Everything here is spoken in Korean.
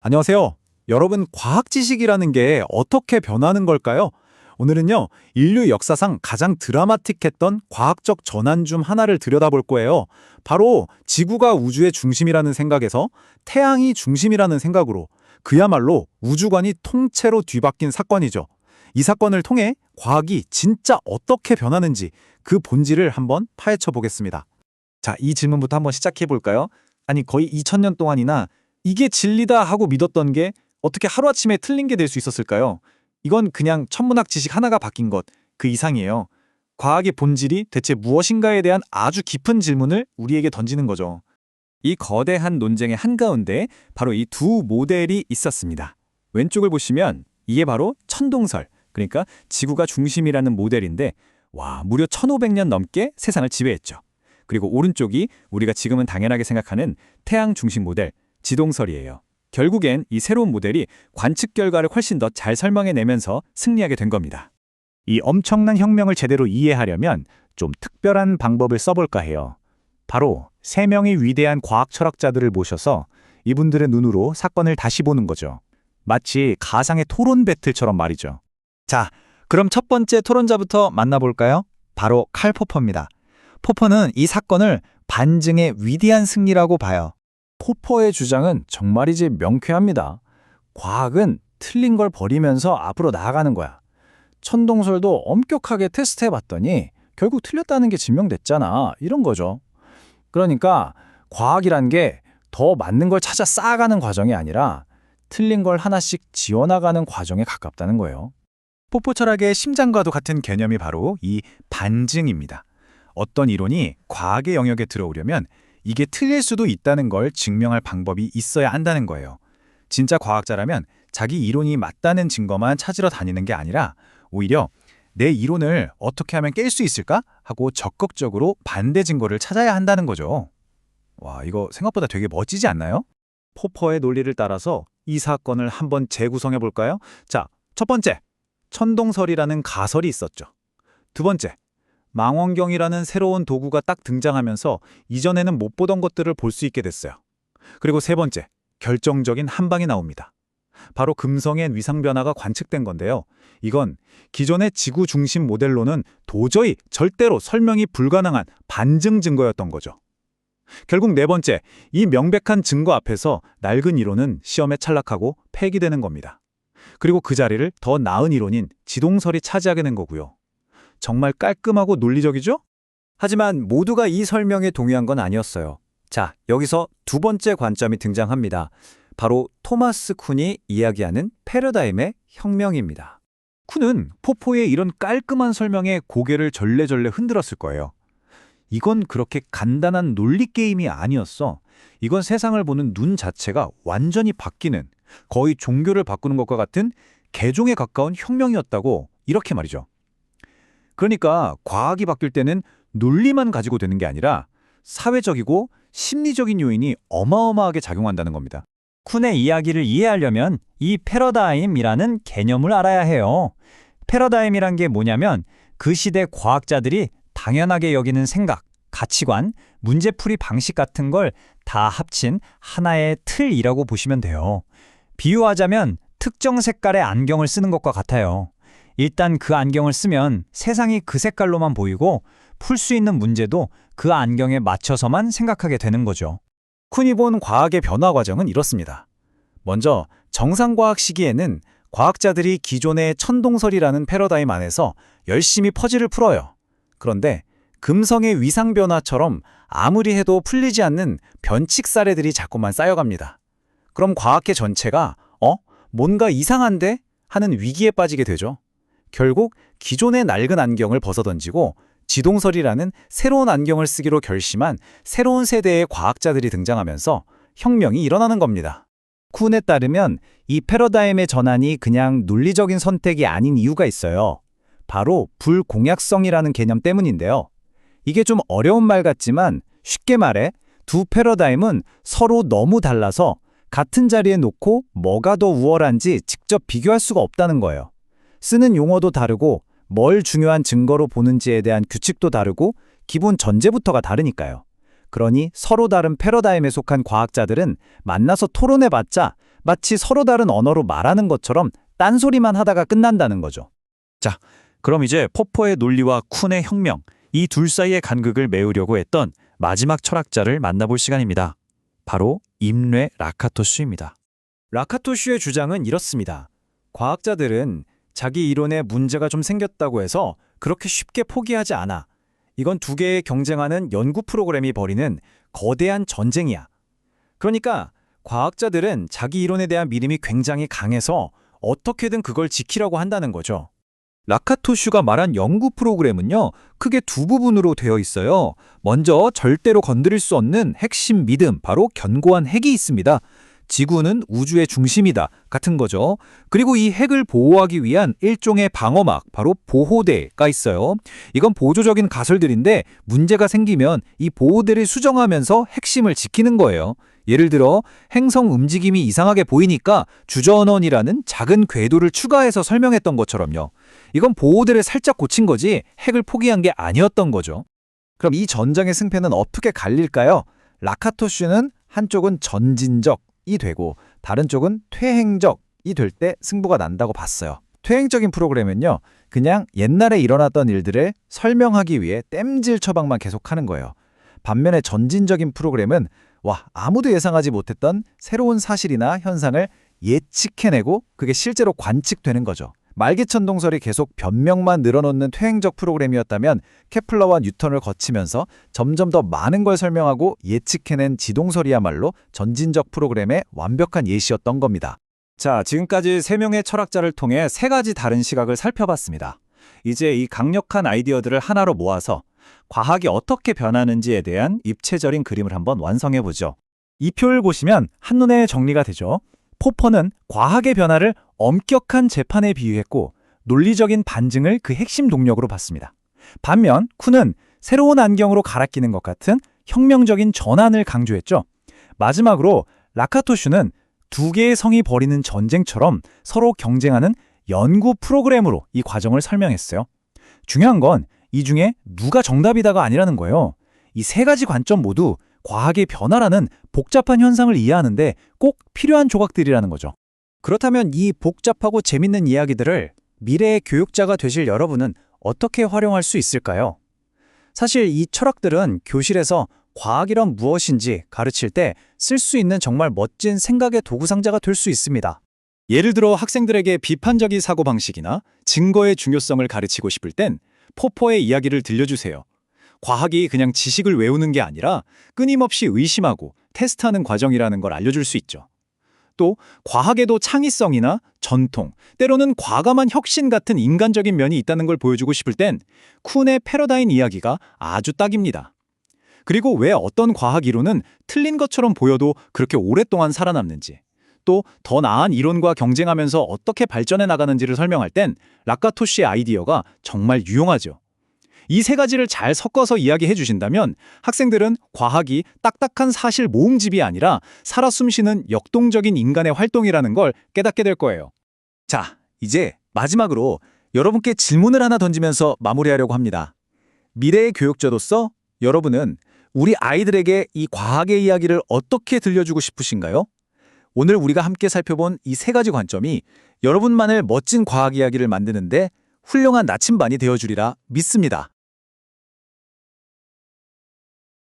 안녕하세요. 여러분, 과학 지식이라는 게 어떻게 변하는 걸까요? 오늘은요, 인류 역사상 가장 드라마틱했던 과학적 전환 중 하나를 들여다볼 거예요. 바로 지구가 우주의 중심이라는 생각에서 태양이 중심이라는 생각으로 그야말로 우주관이 통째로 뒤바뀐 사건이죠. 이 사건을 통해 과학이 진짜 어떻게 변하는지 그 본질을 한번 파헤쳐 보겠습니다. 자, 이 질문부터 한번 시작해 볼까요? 아니, 거의 2000년 동안이나 이게 진리다 하고 믿었던 게 어떻게 하루아침에 틀린 게 될 수 있었을까요? 이건 그냥 천문학 지식 하나가 바뀐 것, 그 이상이에요. 과학의 본질이 대체 무엇인가에 대한 아주 깊은 질문을 우리에게 던지는 거죠. 이 거대한 논쟁의 한가운데 바로 이 두 모델이 있었습니다. 왼쪽을 보시면 이게 바로 천동설, 그러니까 지구가 중심이라는 모델인데 무려 1500년 넘게 세상을 지배했죠. 그리고 오른쪽이 우리가 지금은 당연하게 생각하는 태양 중심 모델, 지동설이에요. 결국엔 이 새로운 모델이 관측 결과를 훨씬 더 잘 설명해내면서 승리하게 된 겁니다. 이 엄청난 혁명을 제대로 이해하려면 좀 특별한 방법을 써볼까 해요. 바로 세 명의 위대한 과학 철학자들을 모셔서 이분들의 눈으로 사건을 다시 보는 거죠. 마치 가상의 토론 배틀처럼 말이죠. 자, 그럼 첫 번째 토론자부터 만나볼까요? 바로 칼 포퍼입니다. 포퍼는 이 사건을 반증의 위대한 승리라고 봐요. 포퍼의 주장은 정말이지 명쾌합니다. 과학은 틀린 걸 버리면서 앞으로 나아가는 거야. 천동설도 엄격하게 테스트해봤더니 결국 틀렸다는 게 증명됐잖아. 이런 거죠. 그러니까 과학이란 게 더 맞는 걸 찾아 쌓아가는 과정이 아니라 틀린 걸 하나씩 지워나가는 과정에 가깝다는 거예요. 포포 철학의 심장과도 같은 개념이 바로 이 반증입니다. 어떤 이론이 과학의 영역에 들어오려면 이게 틀릴 수도 있다는 걸 증명할 방법이 있어야 한다는 거예요. 진짜 과학자라면 자기 이론이 맞다는 증거만 찾으러 다니는 게 아니라 오히려 내 이론을 어떻게 하면 깰 수 있을까? 하고 적극적으로 반대 증거를 찾아야 한다는 거죠. 와, 이거 생각보다 되게 멋지지 않나요? 포퍼의 논리를 따라서 이 사건을 한번 재구성해 볼까요? 자, 첫 번째, 천동설이라는 가설이 있었죠. 두 번째, 망원경이라는 새로운 도구가 딱 등장하면서 이전에는 못 보던 것들을 볼 수 있게 됐어요. 그리고 세 번째, 결정적인 한 방이 나옵니다. 바로 금성의 위상 변화가 관측된 건데요. 이건 기존의 지구 중심 모델로는 도저히 절대로 설명이 불가능한 반증 증거였던 거죠. 결국 네 번째, 이 명백한 증거 앞에서 낡은 이론은 시험에 탈락하고 폐기되는 겁니다. 그리고 그 자리를 더 나은 이론인 지동설이 차지하게 된 거고요. 정말 깔끔하고 논리적이죠? 하지만 모두가 이 설명에 동의한 건 아니었어요. 자, 여기서 두 번째 관점이 등장합니다. 바로 토마스 쿤이 이야기하는 패러다임의 혁명입니다. 쿤은 포포의 이런 깔끔한 설명에 고개를 절레절레 흔들었을 거예요. 이건 그렇게 간단한 논리 게임이 아니었어. 이건 세상을 보는 눈 자체가 완전히 바뀌는, 거의 종교를 바꾸는 것과 같은 개종에 가까운 혁명이었다고, 이렇게 말이죠. 그러니까 과학이 바뀔 때는 논리만 가지고 되는 게 아니라 사회적이고 심리적인 요인이 어마어마하게 작용한다는 겁니다. 쿤의 이야기를 이해하려면 이 패러다임이라는 개념을 알아야 해요. 패러다임이란 게 뭐냐면 그 시대 과학자들이 당연하게 여기는 생각, 가치관, 문제풀이 방식 같은 걸 다 합친 하나의 틀이라고 보시면 돼요. 비유하자면 특정 색깔의 안경을 쓰는 것과 같아요. 일단 그 안경을 쓰면 세상이 그 색깔로만 보이고 풀 수 있는 문제도 그 안경에 맞춰서만 생각하게 되는 거죠. 쿤이 본 과학의 변화 과정은 이렇습니다. 먼저 정상과학 시기에는 과학자들이 기존의 천동설이라는 패러다임 안에서 열심히 퍼즐을 풀어요. 그런데 금성의 위상 변화처럼 아무리 해도 풀리지 않는 변칙 사례들이 자꾸만 쌓여갑니다. 그럼 과학계 전체가 뭔가 이상한데? 하는 위기에 빠지게 되죠. 결국 기존의 낡은 안경을 벗어던지고 지동설이라는 새로운 안경을 쓰기로 결심한 새로운 세대의 과학자들이 등장하면서 혁명이 일어나는 겁니다. 쿤에 따르면 이 패러다임의 전환이 그냥 논리적인 선택이 아닌 이유가 있어요. 바로 불공약성이라는 개념 때문인데요. 이게 좀 어려운 말 같지만 쉽게 말해 두 패러다임은 서로 너무 달라서 같은 자리에 놓고 뭐가 더 우월한지 직접 비교할 수가 없다는 거예요. 쓰는 용어도 다르고 뭘 중요한 증거로 보는지에 대한 규칙도 다르고 기본 전제부터가 다르니까요. 그러니 서로 다른 패러다임에 속한 과학자들은 만나서 토론해봤자 마치 서로 다른 언어로 말하는 것처럼 딴소리만 하다가 끝난다는 거죠. 그럼 이제 포퍼의 논리와 쿤의 혁명, 이 둘 사이의 간극을 메우려고 했던 마지막 철학자를 만나볼 시간입니다. 바로 임뢰 라카토슈입니다. 라카토슈의 주장은 이렇습니다. 과학자들은 자기 이론에 문제가 좀 생겼다고 해서 그렇게 쉽게 포기하지 않아. 이건 두 개의 경쟁하는 연구 프로그램이 벌이는 거대한 전쟁이야. 그러니까 과학자들은 자기 이론에 대한 믿음이 굉장히 강해서 어떻게든 그걸 지키려고 한다는 거죠. 라카토슈가 말한 연구 프로그램은요, 크게 두 부분으로 되어 있어요. 먼저 절대로 건드릴 수 없는 핵심 믿음, 바로 견고한 핵이 있습니다. 지구는 우주의 중심이다 같은 거죠. 그리고 이 핵을 보호하기 위한 일종의 방어막, 바로 보호대가 있어요. 이건 보조적인 가설들인데 문제가 생기면 이 보호대를 수정하면서 핵심을 지키는 거예요. 예를 들어 행성 움직임이 이상하게 보이니까 주전원이라는 작은 궤도를 추가해서 설명했던 것처럼요. 이건 보호대를 살짝 고친 거지 핵을 포기한 게 아니었던 거죠. 그럼 이 전장의 승패는 어떻게 갈릴까요? 라카토슈는 한쪽은 전진적이 되고 다른 쪽은 퇴행적이 될 때 승부가 난다고 봤어요. 퇴행적인 프로그램은요, 그냥 옛날에 일어났던 일들을 설명하기 위해 땜질 처방만 계속하는 거예요. 반면에 전진적인 프로그램은 아무도 예상하지 못했던 새로운 사실이나 현상을 예측해내고 그게 실제로 관측되는 거죠. 말기천동설이 계속 변명만 늘어놓는 퇴행적 프로그램이었다면 케플러와 뉴턴을 거치면서 점점 더 많은 걸 설명하고 예측해낸 지동설이야말로 전진적 프로그램의 완벽한 예시였던 겁니다. 자, 지금까지 세 명의 철학자를 통해 세 가지 다른 시각을 살펴봤습니다. 이제 이 강력한 아이디어들을 하나로 모아서 과학이 어떻게 변하는지에 대한 입체적인 그림을 한번 완성해보죠. 이 표를 보시면 한눈에 정리가 되죠. 포퍼는 과학의 변화를 엄격한 재판에 비유했고 논리적인 반증을 그 핵심 동력으로 봤습니다. 반면 쿤은 새로운 안경으로 갈아 끼는 것 같은 혁명적인 전환을 강조했죠. 마지막으로 라카토슈는 두 개의 성이 벌이는 전쟁처럼 서로 경쟁하는 연구 프로그램으로 이 과정을 설명했어요. 중요한 건 이 중에 누가 정답이다가 아니라는 거예요. 이 세 가지 관점 모두 과학의 변화라는 복잡한 현상을 이해하는데 꼭 필요한 조각들이라는 거죠. 그렇다면 이 복잡하고 재밌는 이야기들을 미래의 교육자가 되실 여러분은 어떻게 활용할 수 있을까요? 사실 이 철학들은 교실에서 과학이란 무엇인지 가르칠 때 쓸 수 있는 정말 멋진 생각의 도구상자가 될 수 있습니다. 예를 들어 학생들에게 비판적인 사고방식이나 증거의 중요성을 가르치고 싶을 땐 포퍼의 이야기를 들려주세요. 과학이 그냥 지식을 외우는 게 아니라 끊임없이 의심하고 테스트하는 과정이라는 걸 알려줄 수 있죠. 또 과학에도 창의성이나 전통, 때로는 과감한 혁신 같은 인간적인 면이 있다는 걸 보여주고 싶을 땐 쿤의 패러다임 이야기가 아주 딱입니다. 그리고 왜 어떤 과학 이론은 틀린 것처럼 보여도 그렇게 오랫동안 살아남는지, 또 더 나은 이론과 경쟁하면서 어떻게 발전해 나가는지를 설명할 땐 라카토슈의 아이디어가 정말 유용하죠. 이 세 가지를 잘 섞어서 이야기해 주신다면 학생들은 과학이 딱딱한 사실 모음집이 아니라 살아 숨쉬는 역동적인 인간의 활동이라는 걸 깨닫게 될 거예요. 자, 이제 마지막으로 여러분께 질문을 하나 던지면서 마무리하려고 합니다. 미래의 교육자로서 여러분은 우리 아이들에게 이 과학의 이야기를 어떻게 들려주고 싶으신가요? 오늘 우리가 함께 살펴본 이 세 가지 관점이 여러분만의 멋진 과학 이야기를 만드는데 훌륭한 나침반이 되어주리라 믿습니다.